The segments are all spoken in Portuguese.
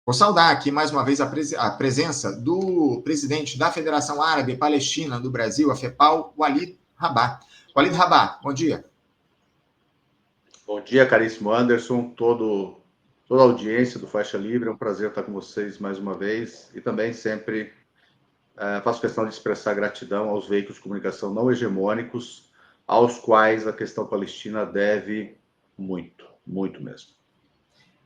Vou saudar aqui mais uma vez a presença do presidente da Federação Árabe Palestina do Brasil, a FEPAL, Walid Rabah. Walid Rabah, bom dia. Bom dia, caríssimo Anderson, toda a audiência do Faixa Livre. É um prazer estar com vocês mais uma vez e também sempre faço questão de expressar gratidão aos veículos de comunicação não hegemônicos, aos quais a questão palestina deve muito, muito mesmo.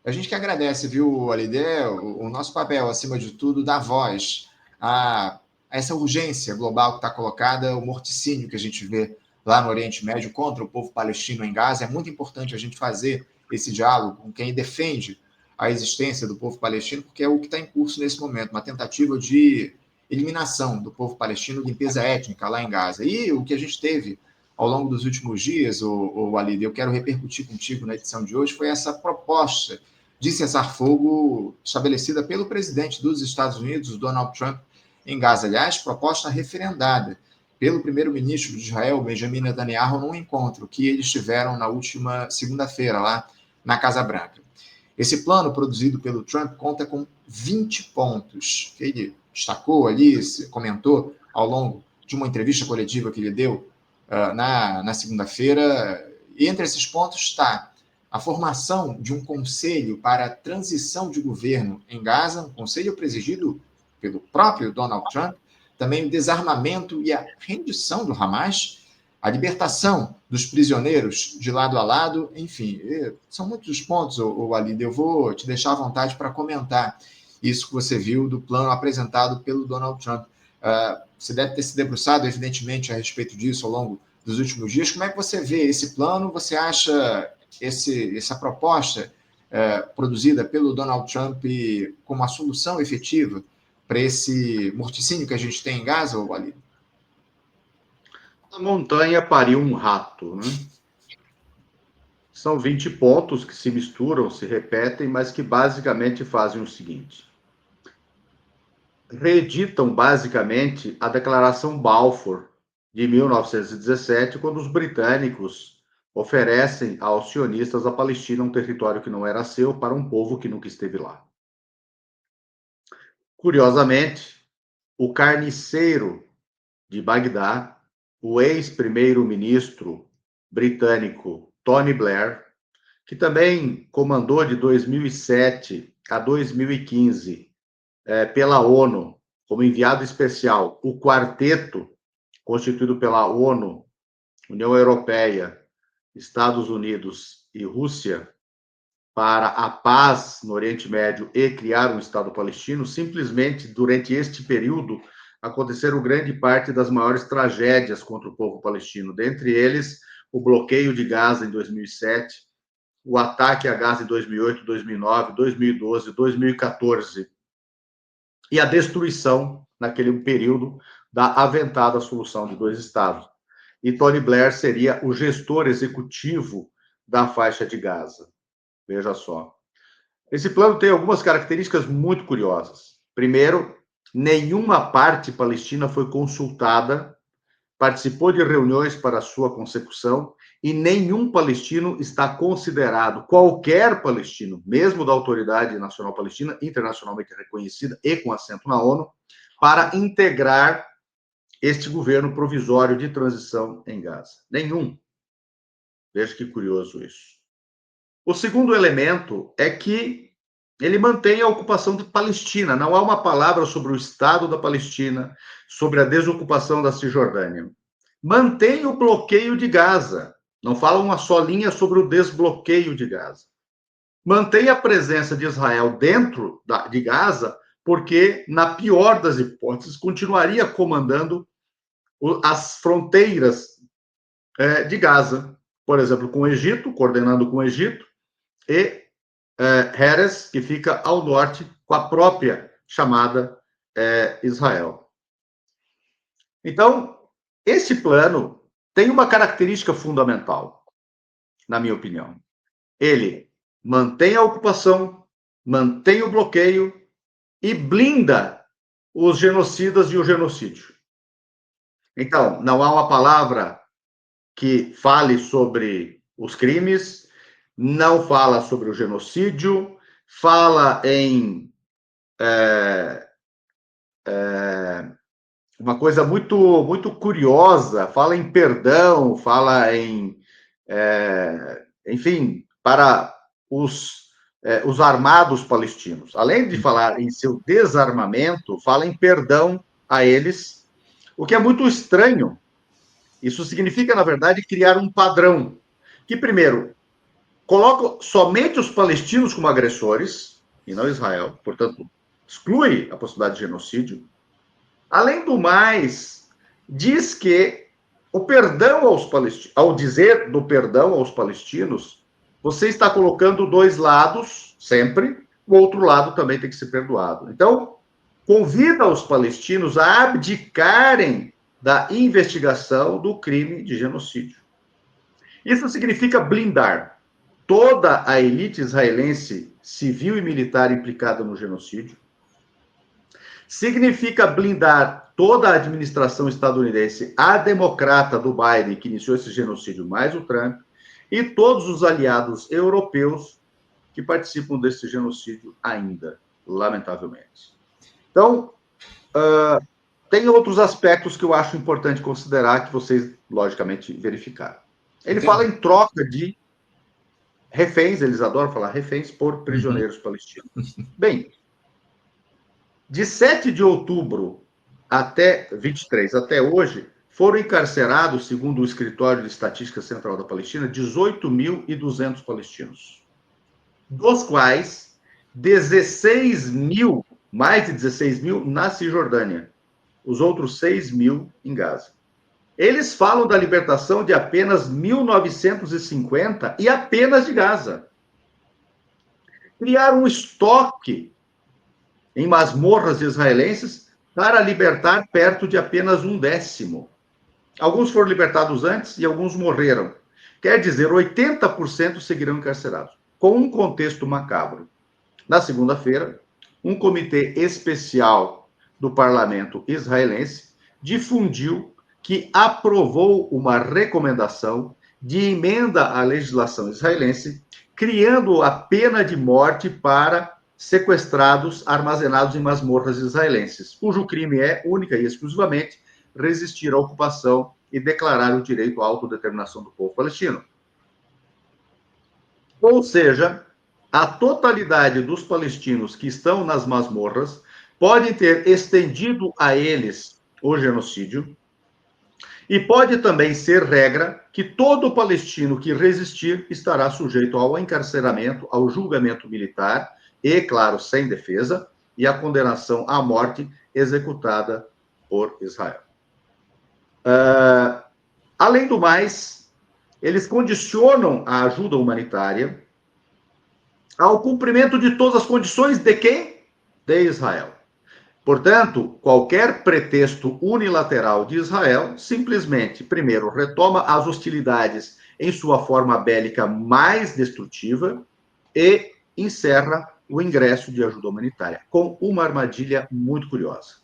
A gente que agradece, viu, Alidé, o nosso papel, acima de tudo, dar voz a essa urgência global que está colocada, o morticínio que a gente vê lá no Oriente Médio contra o povo palestino em Gaza. É muito importante a gente fazer esse diálogo com quem defende a existência do povo palestino, porque é o que está em curso nesse momento, uma tentativa de eliminação do povo palestino, limpeza étnica lá em Gaza. E o que a gente teve ao longo dos últimos dias, o Alida, eu quero repercutir contigo na edição de hoje, foi essa proposta de cessar-fogo estabelecida pelo presidente dos Estados Unidos, Donald Trump, em Gaza. Aliás, proposta referendada pelo primeiro-ministro de Israel, Benjamin Netanyahu, num encontro que eles tiveram na última segunda-feira, lá na Casa Branca. Esse plano, produzido pelo Trump, conta com 20 pontos, que ele destacou ali, comentou ao longo de uma entrevista coletiva que ele deu na segunda-feira. E entre esses pontos está a formação de um conselho para a transição de governo em Gaza, um conselho presidido pelo próprio Donald Trump, também o desarmamento e a rendição do Hamas, a libertação dos prisioneiros de lado a lado, enfim, são muitos os pontos, Alida, eu vou te deixar à vontade para comentar isso que você viu do plano apresentado pelo Donald Trump. Você deve ter se debruçado, evidentemente, a respeito disso ao longo dos últimos dias. Como é que você vê esse plano? Você acha essa proposta produzida pelo Donald Trump como a solução efetiva para esse morticínio que a gente tem em Gaza, ou ali? A montanha pariu um rato, né? São 20 pontos que se misturam, se repetem, mas que basicamente fazem o seguinte. Reeditam basicamente a Declaração Balfour de 1917, quando os britânicos oferecem aos sionistas a Palestina, um território que não era seu, para um povo que nunca esteve lá. Curiosamente, o carniceiro de Bagdá, o ex-primeiro-ministro britânico Tony Blair, que também comandou de 2007 a 2015 pela ONU, como enviado especial, o quarteto constituído pela ONU, União Europeia, Estados Unidos e Rússia, para a paz no Oriente Médio e criar um Estado palestino, simplesmente, durante este período, aconteceram grande parte das maiores tragédias contra o povo palestino, dentre eles o bloqueio de Gaza em 2007, o ataque a Gaza em 2008, 2009, 2012, 2014, e a destruição, naquele período, da aventada solução de dois Estados. E Tony Blair seria o gestor executivo da faixa de Gaza. Veja só. Esse plano tem algumas características muito curiosas. Primeiro, nenhuma parte palestina foi consultada, participou de reuniões para sua consecução, e nenhum palestino está considerado, qualquer palestino, mesmo da Autoridade Nacional Palestina, internacionalmente reconhecida e com assento na ONU, para integrar este governo provisório de transição em Gaza. Nenhum. Veja que curioso isso. O segundo elemento é que ele mantém a ocupação de Palestina. Não há uma palavra sobre o Estado da Palestina, sobre a desocupação da Cisjordânia. Mantém o bloqueio de Gaza. Não fala uma só linha sobre o desbloqueio de Gaza. Mantém a presença de Israel dentro de Gaza, porque, na pior das hipóteses, continuaria comandando as fronteiras de Gaza. Por exemplo, com o Egito, coordenando com o Egito, e Heres, que fica ao norte, com a própria chamada Israel. Então, esse plano tem uma característica fundamental, na minha opinião. Ele mantém a ocupação, mantém o bloqueio e blinda os genocidas e o genocídio. Então, não há uma palavra que fale sobre os crimes, não fala sobre o genocídio, fala em uma coisa muito, muito curiosa, fala em perdão, fala em, enfim, para os armados palestinos. Além de falar em seu desarmamento, fala em perdão a eles, o que é muito estranho. Isso significa, na verdade, criar um padrão que, primeiro, coloca somente os palestinos como agressores, e não Israel, portanto, exclui a possibilidade de genocídio. Além do mais, diz que o perdão aos palestinos, ao dizer do perdão aos palestinos, você está colocando dois lados, sempre, o outro lado também tem que ser perdoado. Então, convida os palestinos a abdicarem da investigação do crime de genocídio. Isso significa blindar toda a elite israelense, civil e militar implicada no genocídio. Significa blindar toda a administração estadunidense, a democrata do Biden, que iniciou esse genocídio, mais o Trump, e todos os aliados europeus que participam desse genocídio ainda, lamentavelmente. Então, tem outros aspectos que eu acho importante considerar, que vocês, logicamente, verificaram. Ele fala em troca de reféns, eles adoram falar reféns, por prisioneiros palestinos. Bem, de 7 de outubro até 23, até hoje, foram encarcerados, segundo o Escritório de Estatística Central da Palestina, 18.200 palestinos, dos quais 16 mil, mais de 16 mil, na Cisjordânia, os outros 6 mil em Gaza. Eles falam da libertação de apenas 1.950 e apenas de Gaza. Criaram um estoque em masmorras israelenses para libertar perto de apenas 1/10. Alguns foram libertados antes e alguns morreram. Quer dizer, 80% seguirão encarcerados. Com um contexto macabro. Na segunda-feira, um comitê especial do parlamento israelense difundiu que aprovou uma recomendação de emenda à legislação israelense, criando a pena de morte para sequestrados armazenados em masmorras israelenses, cujo crime é, única e exclusivamente, resistir à ocupação e declarar o direito à autodeterminação do povo palestino. Ou seja, a totalidade dos palestinos que estão nas masmorras podem ter estendido a eles o genocídio, e pode também ser regra que todo palestino que resistir estará sujeito ao encarceramento, ao julgamento militar e, claro, sem defesa, e à condenação à morte executada por Israel. Além do mais, eles condicionam a ajuda humanitária ao cumprimento de todas as condições de quem? De Israel. Portanto, qualquer pretexto unilateral de Israel simplesmente, primeiro, retoma as hostilidades em sua forma bélica mais destrutiva e encerra o ingresso de ajuda humanitária, com uma armadilha muito curiosa.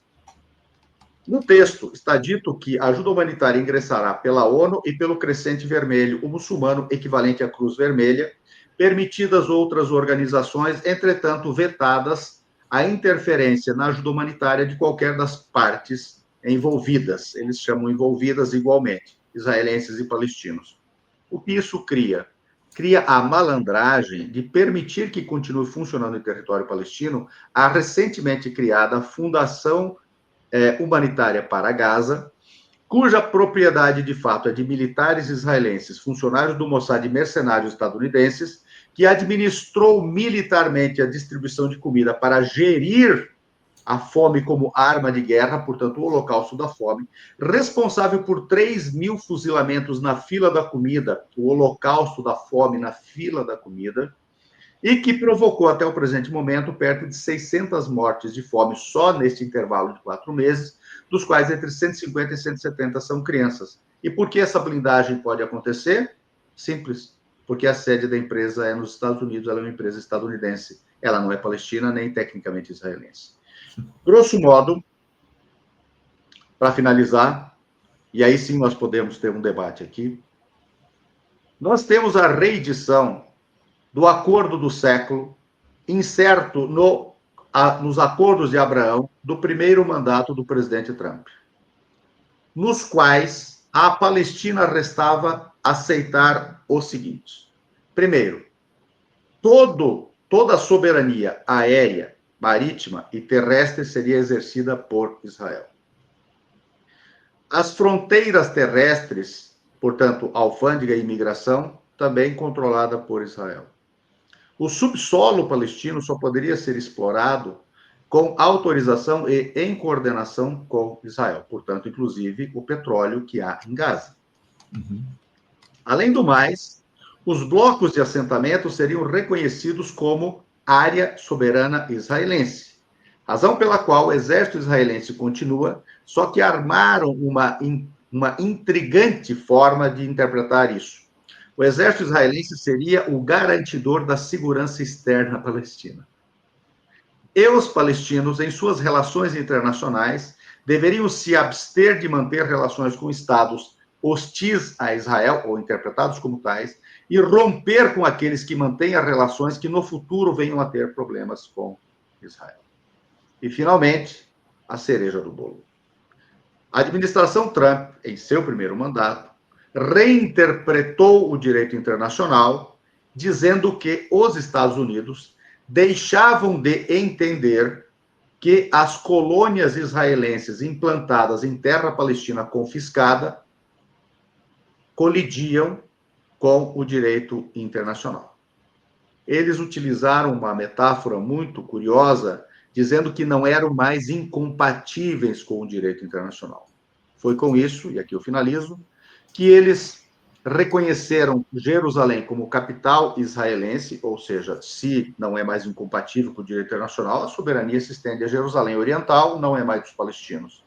No texto está dito que a ajuda humanitária ingressará pela ONU e pelo Crescente Vermelho, o muçulmano equivalente à Cruz Vermelha, permitidas outras organizações, entretanto vetadas a interferência na ajuda humanitária de qualquer das partes envolvidas. Eles chamam envolvidas igualmente, israelenses e palestinos. O que isso cria? Cria a malandragem de permitir que continue funcionando em território palestino a recentemente criada Fundação Humanitária para Gaza, cuja propriedade de fato é de militares israelenses, funcionários do Mossad e mercenários estadunidenses, que administrou militarmente a distribuição de comida para gerir a fome como arma de guerra, portanto, o holocausto da fome, responsável por 3.000 fuzilamentos na fila da comida, o holocausto da fome na fila da comida, e que provocou até o presente momento perto de 600 mortes de fome só neste intervalo de 4 meses, dos quais entre 150 e 170 são crianças. E por que essa blindagem pode acontecer? Simples. Porque a sede da empresa é nos Estados Unidos, ela é uma empresa estadunidense. Ela não é palestina, nem tecnicamente israelense. Grosso modo, para finalizar, e aí sim nós podemos ter um debate aqui, nós temos a reedição do Acordo do Século, incerto no nos acordos de Abraão do primeiro mandato do presidente Trump, nos quais a Palestina restava aceitar o seguinte: primeiro, toda a soberania aérea, marítima e terrestre seria exercida por Israel. As fronteiras terrestres, portanto, alfândega e imigração, também controlada por Israel. O subsolo palestino só poderia ser explorado com autorização e em coordenação com Israel. Portanto, inclusive, o petróleo que há em Gaza. Uhum. Além do mais, os blocos de assentamento seriam reconhecidos como área soberana israelense, razão pela qual o exército israelense continua, só que armaram uma intrigante forma de interpretar isso. O exército israelense seria o garantidor da segurança externa palestina. E os palestinos, em suas relações internacionais, deveriam se abster de manter relações com estados hostis a Israel, ou interpretados como tais, e romper com aqueles que mantêm as relações que no futuro venham a ter problemas com Israel. E, finalmente, a cereja do bolo. A administração Trump, em seu primeiro mandato, reinterpretou o direito internacional, dizendo que os Estados Unidos deixavam de entender que as colônias israelenses implantadas em terra palestina confiscada colidiam com o direito internacional. Eles utilizaram uma metáfora muito curiosa, dizendo que não eram mais incompatíveis com o direito internacional. Foi com isso, e aqui eu finalizo, que eles reconheceram Jerusalém como capital israelense, ou seja, se não é mais incompatível com o direito internacional, a soberania se estende a Jerusalém Oriental, não é mais dos palestinos.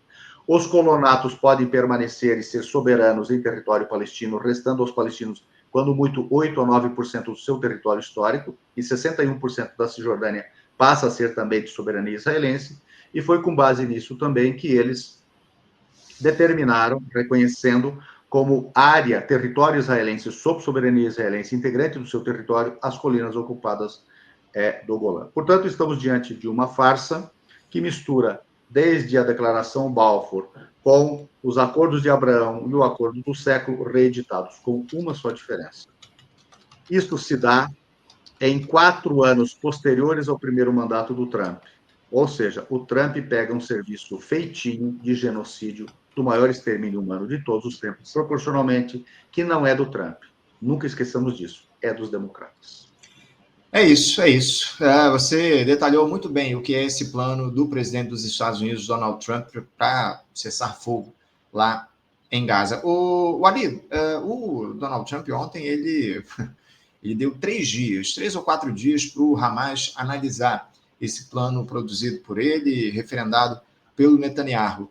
Os colonatos podem permanecer e ser soberanos em território palestino, restando aos palestinos, quando muito, 8 a 9% do seu território histórico, e 61% da Cisjordânia passa a ser também de soberania israelense, e foi com base nisso também que eles determinaram, reconhecendo como área, território israelense, sob soberania israelense, integrante do seu território, as colinas ocupadas do Golã. Portanto, estamos diante de uma farsa que mistura desde a Declaração Balfour com os Acordos de Abraão e o Acordo do Século reeditados, com uma só diferença. Isto se dá em 4 anos posteriores ao primeiro mandato do Trump. Ou seja, o Trump pega um serviço feitinho de genocídio do maior extermínio humano de todos os tempos, proporcionalmente, que não é do Trump. Nunca esqueçamos disso, é dos democratas. É isso, é isso. Você detalhou muito bem o que é esse plano do presidente dos Estados Unidos, Donald Trump, para cessar fogo lá em Gaza. O Donald Trump ontem, ele deu 3 ou 4 dias para o Hamas analisar esse plano produzido por ele, referendado pelo Netanyahu.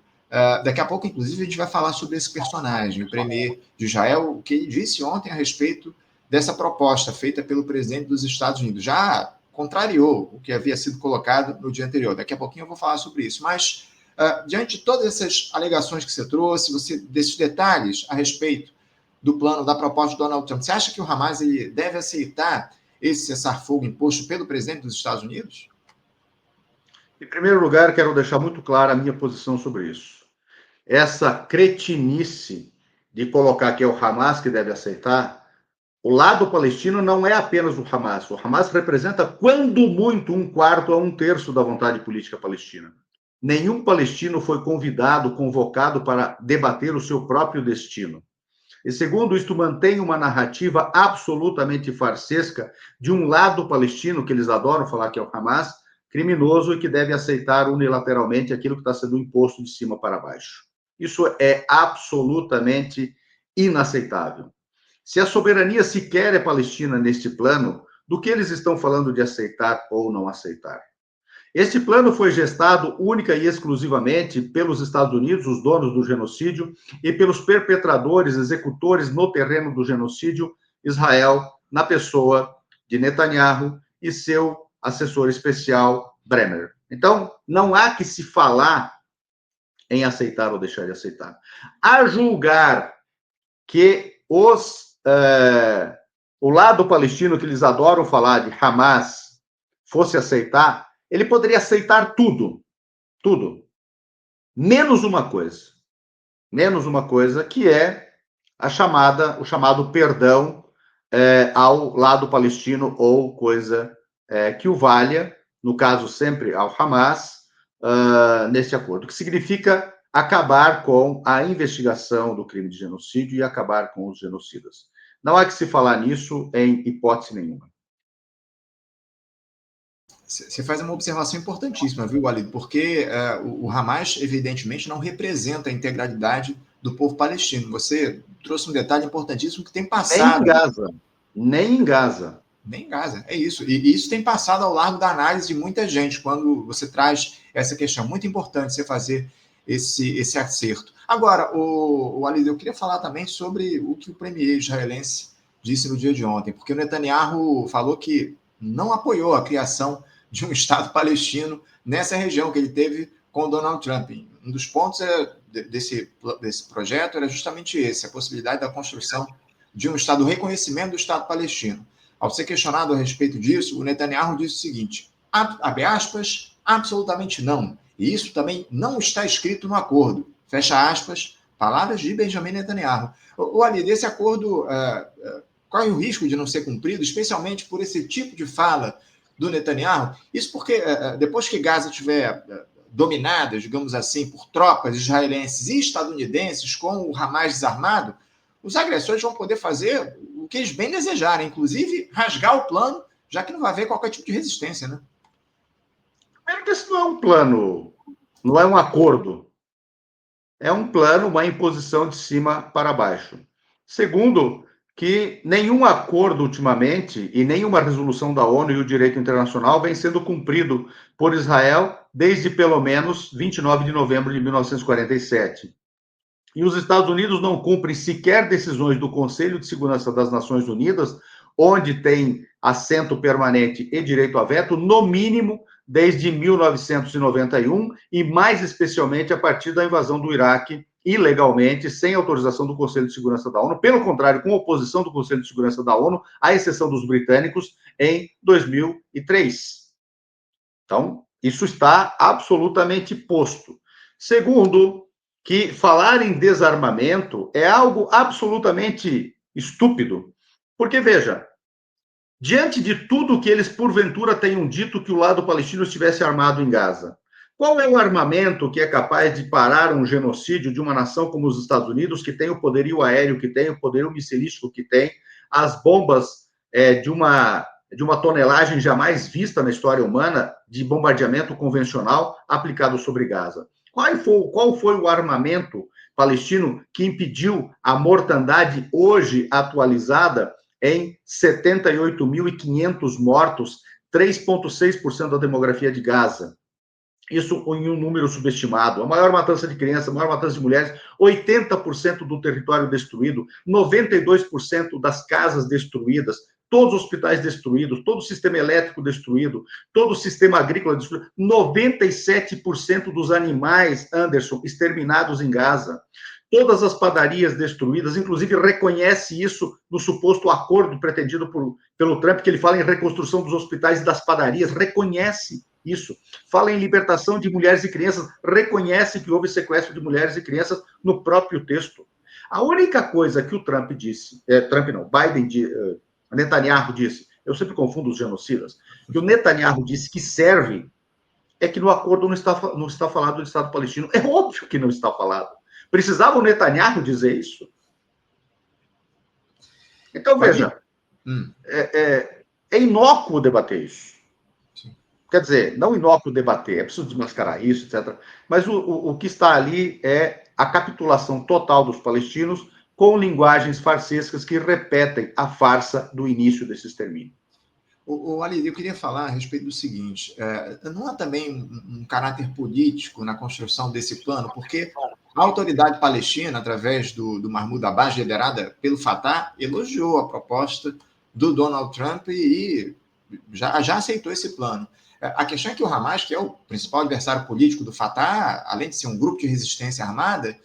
Daqui a pouco, inclusive, a gente vai falar sobre esse personagem, o premier de Israel, o que ele disse ontem a respeito dessa proposta feita pelo presidente dos Estados Unidos. Já contrariou o que havia sido colocado no dia anterior. Daqui a pouquinho eu vou falar sobre isso. Mas, diante de todas essas alegações que você trouxe, desses detalhes a respeito do plano, da proposta de Donald Trump, você acha que o Hamas ele deve aceitar esse cessar-fogo imposto pelo presidente dos Estados Unidos? Em primeiro lugar, quero deixar muito clara a minha posição sobre isso. Essa cretinice de colocar que é o Hamas que deve aceitar, o lado palestino não é apenas o Hamas. O Hamas representa, quando muito, 1/4 a 1/3 da vontade política palestina. Nenhum palestino foi convidado, convocado para debater o seu próprio destino. E segundo, isto mantém uma narrativa absolutamente farsesca de um lado palestino, que eles adoram falar que é o Hamas, criminoso e que deve aceitar unilateralmente aquilo que está sendo imposto de cima para baixo. Isso é absolutamente inaceitável. Se a soberania sequer é palestina neste plano, do que eles estão falando de aceitar ou não aceitar? Este plano foi gestado única e exclusivamente pelos Estados Unidos, os donos do genocídio, e pelos perpetradores, executores no terreno do genocídio, Israel, na pessoa de Netanyahu e seu assessor especial, Bremer. Então, não há que se falar em aceitar ou deixar de aceitar. A julgar que o lado palestino, que eles adoram falar de Hamas, fosse aceitar, ele poderia aceitar tudo, menos uma coisa, que é o chamado perdão ao lado palestino ou coisa que o valha, no caso sempre ao Hamas, nesse acordo, que significa acabar com a investigação do crime de genocídio e acabar com os genocidas. Não há que se falar nisso em hipótese nenhuma. Você faz uma observação importantíssima, viu, Walid? Porque o Hamas, evidentemente, não representa a integralidade do povo palestino. Você trouxe um detalhe importantíssimo que tem passado. Nem em Gaza. Nem em Gaza, é isso. E isso tem passado ao largo da análise de muita gente, quando você traz essa questão. Muito importante você fazer esse acerto. Agora, o Walid, eu queria falar também sobre o que o premier israelense disse no dia de ontem, porque o Netanyahu falou que não apoiou a criação de um Estado palestino nessa região que ele teve com o Donald Trump. Um dos pontos desse projeto era justamente esse, a possibilidade da construção de um Estado, o reconhecimento do Estado palestino. Ao ser questionado a respeito disso, o Netanyahu disse o seguinte, abre aspas, absolutamente não. E isso também não está escrito no acordo. Fecha aspas, palavras de Benjamin Netanyahu. Olha, desse acordo corre o risco de não ser cumprido, especialmente por esse tipo de fala do Netanyahu. Isso porque depois que Gaza estiver dominada, digamos assim, por tropas israelenses e estadunidenses com o Hamas desarmado, os agressores vão poder fazer o que eles bem desejarem, inclusive rasgar o plano, já que não vai haver qualquer tipo de resistência, né? Primeiro que isso não é um plano, não é um acordo. É um plano, uma imposição de cima para baixo. Segundo, que nenhum acordo ultimamente e nenhuma resolução da ONU e o direito internacional vem sendo cumprido por Israel desde pelo menos 29 de novembro de 1947. E os Estados Unidos não cumprem sequer decisões do Conselho de Segurança das Nações Unidas, onde tem assento permanente e direito a veto, no mínimo desde 1991 e mais especialmente a partir da invasão do Iraque ilegalmente, sem autorização do Conselho de Segurança da ONU, pelo contrário, com oposição do Conselho de Segurança da ONU, à exceção dos britânicos, em 2003. Então, isso está absolutamente posto. Segundo, que falar em desarmamento é algo absolutamente estúpido. Porque, veja, diante de tudo que eles porventura tenham dito que o lado palestino estivesse armado em Gaza, qual é o armamento que é capaz de parar um genocídio de uma nação como os Estados Unidos, que tem o poderio aéreo que tem, o poderio missilístico que tem, as bombas de uma tonelagem jamais vista na história humana de bombardeamento convencional aplicado sobre Gaza? Qual foi o armamento palestino que impediu a mortandade hoje atualizada em 78.500 mortos, 3,6% da demografia de Gaza? Isso em um número subestimado. A maior matança de crianças, a maior matança de mulheres, 80% do território destruído, 92% das casas destruídas, todos os hospitais destruídos, todo o sistema elétrico destruído, todo o sistema agrícola destruído, 97% dos animais, Anderson, exterminados em Gaza. Todas as padarias destruídas, inclusive reconhece isso no suposto acordo pretendido pelo Trump, que ele fala em reconstrução dos hospitais e das padarias, reconhece isso. Fala em libertação de mulheres e crianças, reconhece que houve sequestro de mulheres e crianças no próprio texto. A única coisa que o Trump disse, Netanyahu disse, eu sempre confundo os genocidas, que o Netanyahu disse que serve é que no acordo não está falado do Estado palestino. É óbvio que não está falado. Precisava o Netanyahu dizer isso? Então, veja, é inócuo debater isso. Quer dizer, não inócuo debater, é preciso desmascarar isso, etc. Mas o que está ali é a capitulação total dos palestinos com linguagens farsescas que repetem a farsa do início desse extermínio. Ali, eu queria falar a respeito do seguinte, não há também um caráter político na construção desse plano, porque a autoridade palestina, através do Mahmoud Abbas, liderada pelo Fatah, elogiou a proposta do Donald Trump e já aceitou esse plano. A questão é que o Hamas, que é o principal adversário político do Fatah, além de ser um grupo de resistência armada,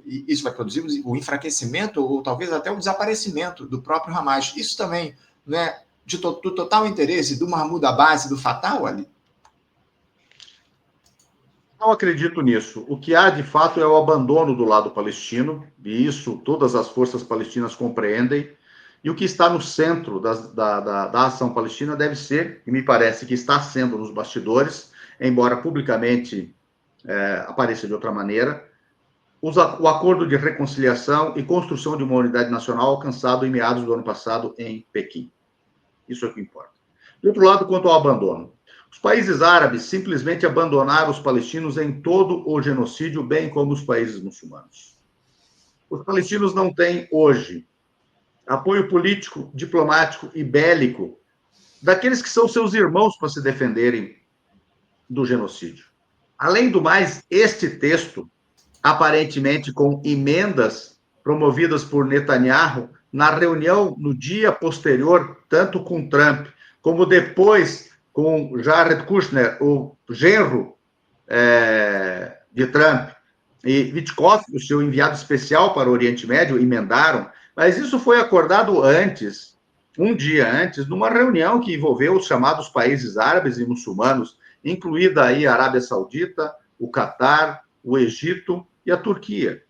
isso vai produzir o enfraquecimento ou talvez até o desaparecimento do próprio Hamas. Isso também não é do total interesse do Mahmoud Abbas e do Fatah, Ali? Não acredito nisso. O que há, de fato, é o abandono do lado palestino, e isso todas as forças palestinas compreendem. E o que está no centro da ação palestina deve ser, e me parece que está sendo nos bastidores, embora publicamente apareça de outra maneira, o acordo de reconciliação e construção de uma unidade nacional alcançado em meados do ano passado em Pequim. Isso é o que importa. Do outro lado, quanto ao abandono. Os países árabes simplesmente abandonaram os palestinos em todo o genocídio, bem como os países muçulmanos. Os palestinos não têm, hoje, apoio político, diplomático e bélico daqueles que são seus irmãos para se defenderem do genocídio. Além do mais, este texto, aparentemente com emendas promovidas por Netanyahu, na reunião no dia posterior, tanto com Trump, como depois com Jared Kushner, o genro de Trump, e Witkoff, o seu enviado especial para o Oriente Médio, emendaram, mas isso foi acordado antes, um dia antes, numa reunião que envolveu os chamados países árabes e muçulmanos, incluída aí a Arábia Saudita, o Catar, o Egito e a Turquia.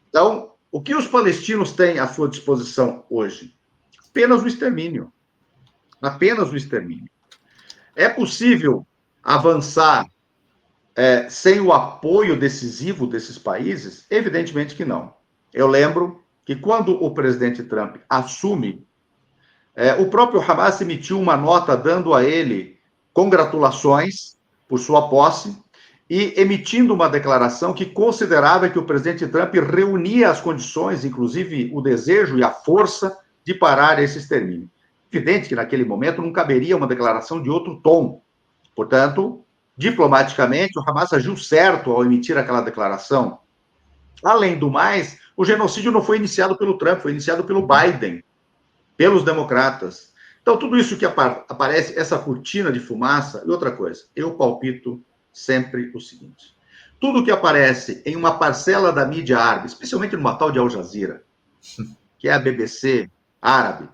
Então, o que os palestinos têm à sua disposição hoje? Apenas o extermínio. Apenas o extermínio. É possível avançar sem o apoio decisivo desses países? Evidentemente que não. Eu lembro que quando o presidente Trump assume, o próprio Hamas emitiu uma nota dando a ele congratulações por sua posse e emitindo uma declaração que considerava que o presidente Trump reunia as condições, inclusive o desejo e a força de parar esse extermínio. Evidente que naquele momento não caberia uma declaração de outro tom. Portanto, diplomaticamente, o Hamas agiu certo ao emitir aquela declaração. Além do mais, o genocídio não foi iniciado pelo Trump, foi iniciado pelo Biden, pelos democratas. Então, tudo isso que aparece, essa cortina de fumaça, e outra coisa, eu palpito sempre o seguinte: tudo que aparece em uma parcela da mídia árabe, especialmente numa tal de Al Jazeera, que é a BBC árabe,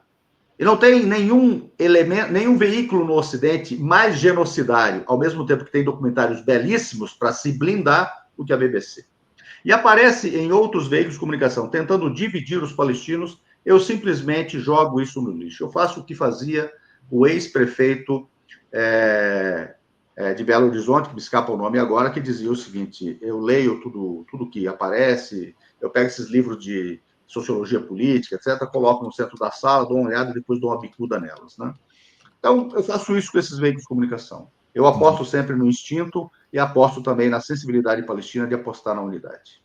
e não tem nenhum elemento, nenhum veículo no Ocidente mais genocidário, ao mesmo tempo que tem documentários belíssimos para se blindar do que a BBC. E aparece em outros veículos de comunicação tentando dividir os palestinos, eu simplesmente jogo isso no lixo. Eu faço o que fazia o ex-prefeito de Belo Horizonte, que me escapa o nome agora, que dizia o seguinte: eu leio tudo que aparece, eu pego esses livros de sociologia política, etc., coloco no centro da sala, dou uma olhada e depois dou uma bicuda nelas, né? Então, eu faço isso com esses veículos de comunicação. Eu aposto sempre no instinto e aposto também na sensibilidade palestina de apostar na unidade.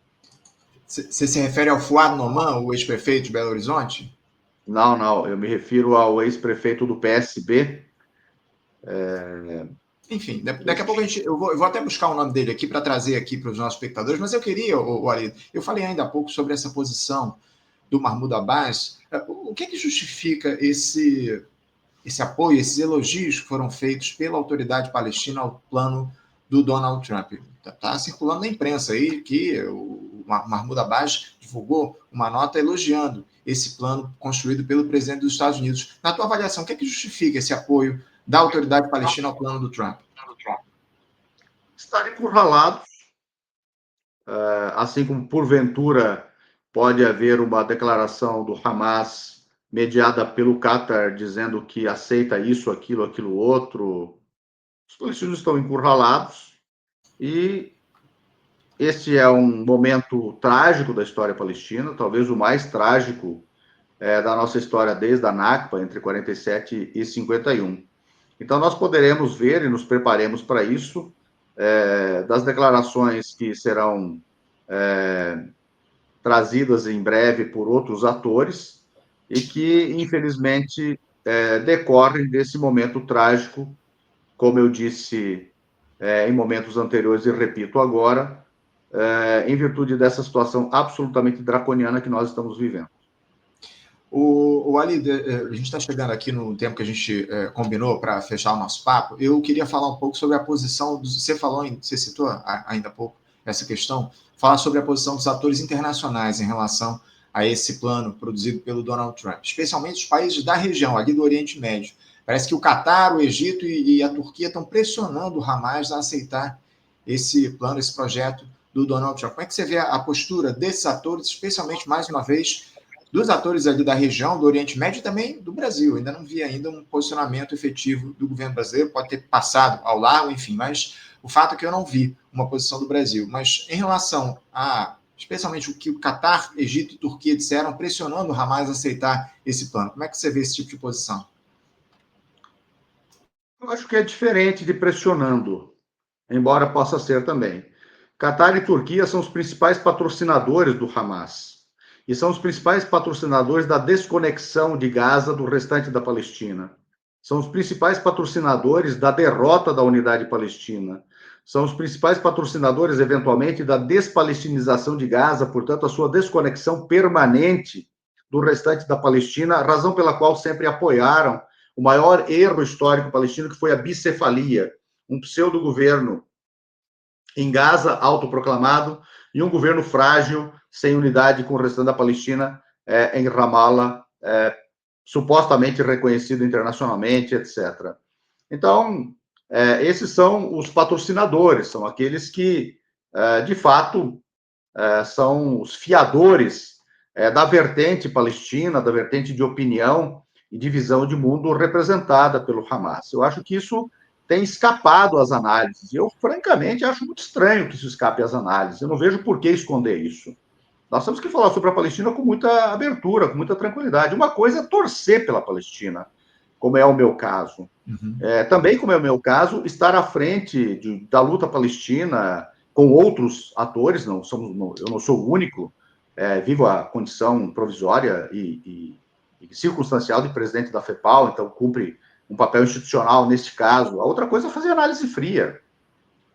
Você se refere ao Fouad Noman, o ex-prefeito de Belo Horizonte? Não, eu me refiro ao ex-prefeito do PSB. Enfim, daqui a pouco eu vou até buscar o nome dele aqui para trazer aqui para os nossos espectadores, mas eu queria, Walid, eu falei ainda há pouco sobre essa posição do Mahmoud Abbas. O que é que justifica esse apoio, esses elogios que foram feitos pela autoridade palestina ao plano do Donald Trump? Está circulando na imprensa aí que o Mahmoud Abbas divulgou uma nota elogiando esse plano construído pelo presidente dos Estados Unidos. Na tua avaliação, o que é que justifica esse apoio da autoridade palestina ao plano do Trump? Estar encurralados, assim como porventura pode haver uma declaração do Hamas mediada pelo Qatar dizendo que aceita isso, aquilo outro. Os palestinos estão encurralados e este é um momento trágico da história palestina, talvez o mais trágico da nossa história desde a Nakba, entre 47 e 51. Então, nós poderemos ver e nos preparemos para isso, das declarações que serão trazidas em breve por outros atores e que, infelizmente, decorrem desse momento trágico, como eu disse em momentos anteriores e repito agora, em virtude dessa situação absolutamente draconiana que nós estamos vivendo. O Ali, a gente está chegando aqui no tempo que a gente combinou para fechar o nosso papo. Eu queria falar um pouco sobre a posição você citou ainda há pouco essa questão, falar sobre a posição dos atores internacionais em relação a esse plano produzido pelo Donald Trump, especialmente os países da região, ali do Oriente Médio. Parece que o Catar, o Egito e a Turquia estão pressionando o Hamas a aceitar esse plano, esse projeto do Donald Trump. Como é que você vê a postura desses atores, especialmente, mais uma vez, dos atores ali da região, do Oriente Médio e também do Brasil? Ainda não vi ainda um posicionamento efetivo do governo brasileiro, pode ter passado ao largo, enfim, mas o fato é que eu não vi uma posição do Brasil. Mas em relação a, especialmente o que o Catar, Egito e Turquia disseram, pressionando o Hamas a aceitar esse plano, como é que você vê esse tipo de posição? Eu acho que é diferente de pressionando, embora possa ser também. Catar e Turquia são os principais patrocinadores do Hamas e são os principais patrocinadores da desconexão de Gaza do restante da Palestina. São os principais patrocinadores da derrota da unidade palestina. São os principais patrocinadores, eventualmente, da despalestinização de Gaza, portanto, a sua desconexão permanente do restante da Palestina, razão pela qual sempre apoiaram o maior erro histórico palestino, que foi a bicefalia, um pseudo-governo em Gaza, autoproclamado, e um governo frágil, sem unidade com o restante da Palestina, em Ramallah, supostamente reconhecido internacionalmente, etc. Então, esses são os patrocinadores, são aqueles que, de fato, são os fiadores da vertente palestina, da vertente de opinião e de visão de mundo representada pelo Hamas. Eu acho que isso tem escapado às análises. Eu, francamente, acho muito estranho que isso escape às análises. Eu não vejo por que esconder isso. Nós temos que falar sobre a Palestina com muita abertura, com muita tranquilidade. Uma coisa é torcer pela Palestina, como é o meu caso. Uhum. Também, como é o meu caso, estar à frente da luta palestina com outros atores, eu não sou o único, vivo a condição provisória e circunstancial de presidente da FEPAL, então cumpre um papel institucional neste caso. A outra coisa é fazer análise fria.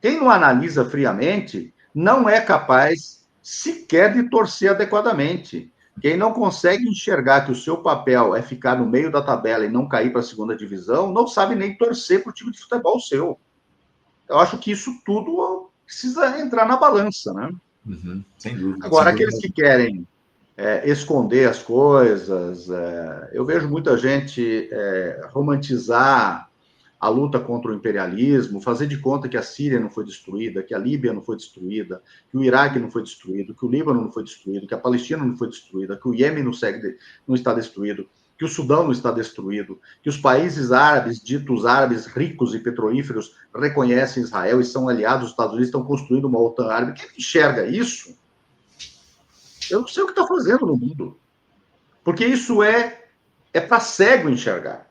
Quem não analisa friamente não é capaz sequer de torcer adequadamente. Quem não consegue enxergar que o seu papel é ficar no meio da tabela e não cair para a segunda divisão, não sabe nem torcer para o time de futebol seu. Eu acho que isso tudo precisa entrar na balança, né? Uhum. Sem dúvida. Agora, Sem dúvida. aqueles que querem esconder as coisas, eu vejo muita gente romantizar a luta contra o imperialismo, fazer de conta que a Síria não foi destruída, que a Líbia não foi destruída, que o Iraque não foi destruído, que o Líbano não foi destruído, que a Palestina não foi destruída, que o Iêmen não está destruído, que o Sudão não está destruído, que os países árabes, ditos árabes ricos e petrolíferos, reconhecem Israel e são aliados dos Estados Unidos, estão construindo uma OTAN árabe. Quem enxerga isso, eu não sei o que está fazendo no mundo. Porque isso é para cego enxergar.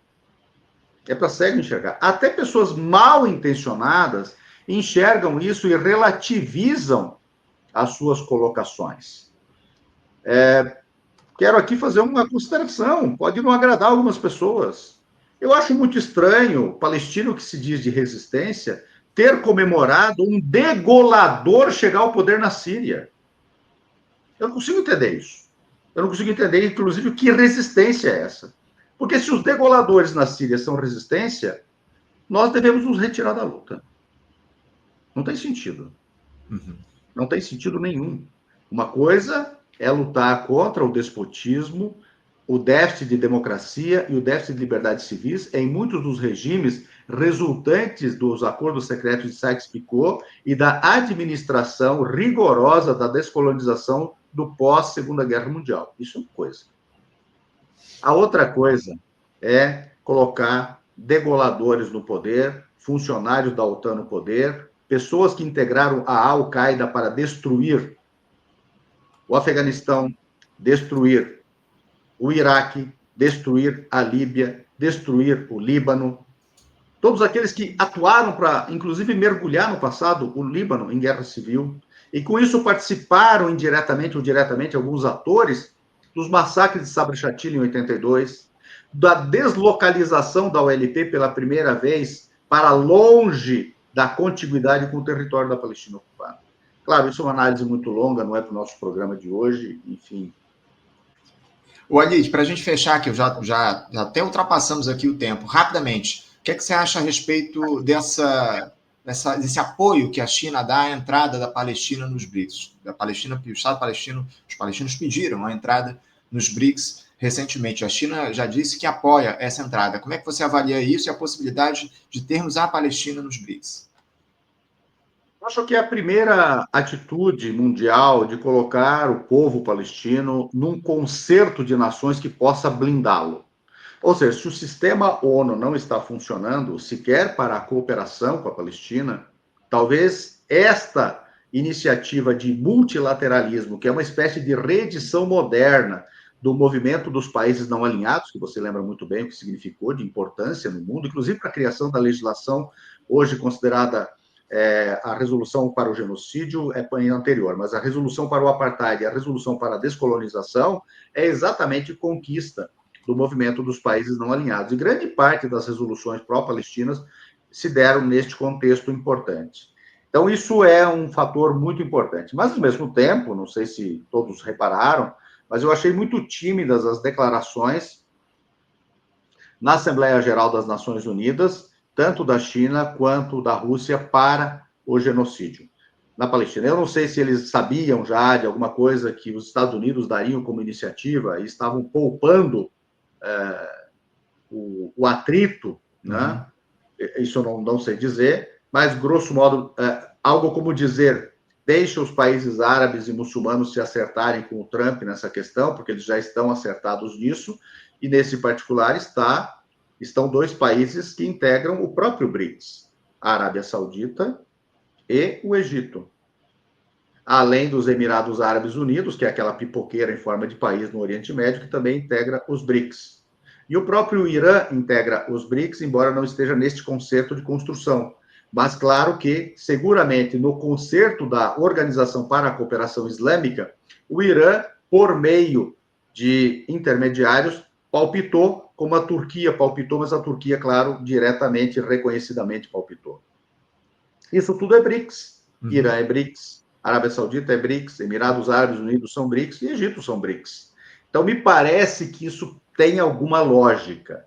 É para cego enxergar. Até pessoas mal intencionadas enxergam isso e relativizam as suas colocações. Quero aqui fazer uma consideração. Pode não agradar algumas pessoas. Eu acho muito estranho o palestino que se diz de resistência ter comemorado um degolador chegar ao poder na Síria. Eu não consigo entender isso. Eu não consigo entender, inclusive, que resistência é essa. Porque se os degoladores na Síria são resistência, nós devemos nos retirar da luta. Não tem sentido. Uhum. Não tem sentido nenhum. Uma coisa é lutar contra o despotismo, o déficit de democracia e o déficit de liberdades civis em muitos dos regimes resultantes dos acordos secretos de Sykes-Picot e da administração rigorosa da descolonização do pós-Segunda Guerra Mundial. Isso é uma coisa. A outra coisa é colocar degoladores no poder, funcionários da OTAN no poder, pessoas que integraram a Al-Qaeda para destruir o Afeganistão, destruir o Iraque, destruir a Líbia, destruir o Líbano. Todos aqueles que atuaram para, inclusive, mergulhar no passado o Líbano em guerra civil, e com isso participaram indiretamente ou diretamente alguns atores dos massacres de Sabra Chatila em 82, da deslocalização da OLP pela primeira vez para longe da contiguidade com o território da Palestina ocupada. Claro, isso é uma análise muito longa, não é para o nosso programa de hoje, enfim. O Alid, para a gente fechar aqui, já até ultrapassamos aqui o tempo, rapidamente, o que é que você acha a respeito desse apoio que a China dá à entrada da Palestina nos BRICS. Da Palestina, o Estado palestino, os palestinos pediram a entrada nos BRICS recentemente. A China já disse que apoia essa entrada. Como é que você avalia isso e a possibilidade de termos a Palestina nos BRICS? Acho que é a primeira atitude mundial de colocar o povo palestino num concerto de nações que possa blindá-lo. Ou seja, se o sistema ONU não está funcionando sequer para a cooperação com a Palestina, talvez esta iniciativa de multilateralismo, que é uma espécie de reedição moderna do movimento dos países não alinhados, que você lembra muito bem o que significou de importância no mundo, inclusive para a criação da legislação hoje considerada a resolução para o genocídio é anterior, mas a resolução para o apartheid e a resolução para a descolonização é exatamente conquista do movimento dos países não alinhados. E grande parte das resoluções pró-palestinas se deram neste contexto importante. Então, isso é um fator muito importante. Mas, ao mesmo tempo, não sei se todos repararam, mas eu achei muito tímidas as declarações na Assembleia Geral das Nações Unidas, tanto da China quanto da Rússia, para o genocídio na Palestina. Eu não sei se eles sabiam já de alguma coisa que os Estados Unidos dariam como iniciativa e estavam poupando o atrito, né? Isso eu não sei dizer, mas, grosso modo, algo como dizer, deixa os países árabes e muçulmanos se acertarem com o Trump nessa questão, porque eles já estão acertados nisso, e nesse particular estão dois países que integram o próprio BRICS, a Arábia Saudita e o Egito. Além dos Emirados Árabes Unidos, que é aquela pipoqueira em forma de país no Oriente Médio, que também integra os BRICS. E o próprio Irã integra os BRICS, embora não esteja neste concerto de construção. Mas, claro que, seguramente, no concerto da Organização para a Cooperação Islâmica, o Irã, por meio de intermediários, palpitou, como a Turquia palpitou, mas a Turquia, claro, diretamente, reconhecidamente palpitou. Isso tudo é BRICS. Irã é BRICS, Arábia Saudita é BRICS, Emirados Árabes Unidos são BRICS e Egito são BRICS. Então, me parece que isso tem alguma lógica.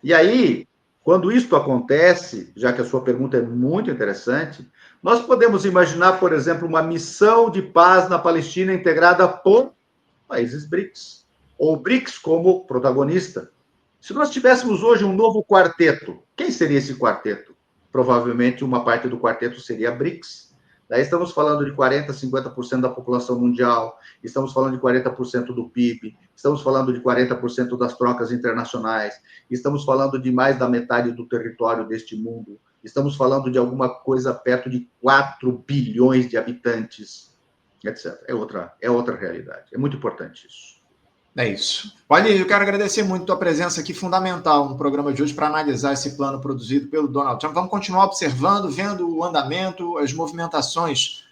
E aí, quando isso acontece, já que a sua pergunta é muito interessante, nós podemos imaginar, por exemplo, uma missão de paz na Palestina integrada por países BRICS, ou BRICS como protagonista. Se nós tivéssemos hoje um novo quarteto, quem seria esse quarteto? Provavelmente uma parte do quarteto seria BRICS. Daí estamos falando de 40%, 50% da população mundial, estamos falando de 40% do PIB, estamos falando de 40% das trocas internacionais, estamos falando de mais da metade do território deste mundo, estamos falando de alguma coisa perto de 4 bilhões de habitantes, etc. É outra realidade. É muito importante isso. É isso. Olha, eu quero agradecer muito a tua presença aqui, fundamental no programa de hoje para analisar esse plano produzido pelo Donald Trump. Vamos continuar observando, vendo o andamento, as movimentações,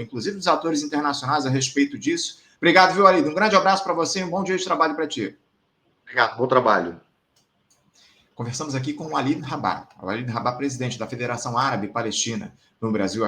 inclusive dos atores internacionais a respeito disso. Obrigado, viu, Walid? Um grande abraço para você e um bom dia de trabalho para ti. Obrigado, bom trabalho. Conversamos aqui com o Walid Rabah. O Walid Rabah, presidente da Federação Árabe Palestina no Brasil,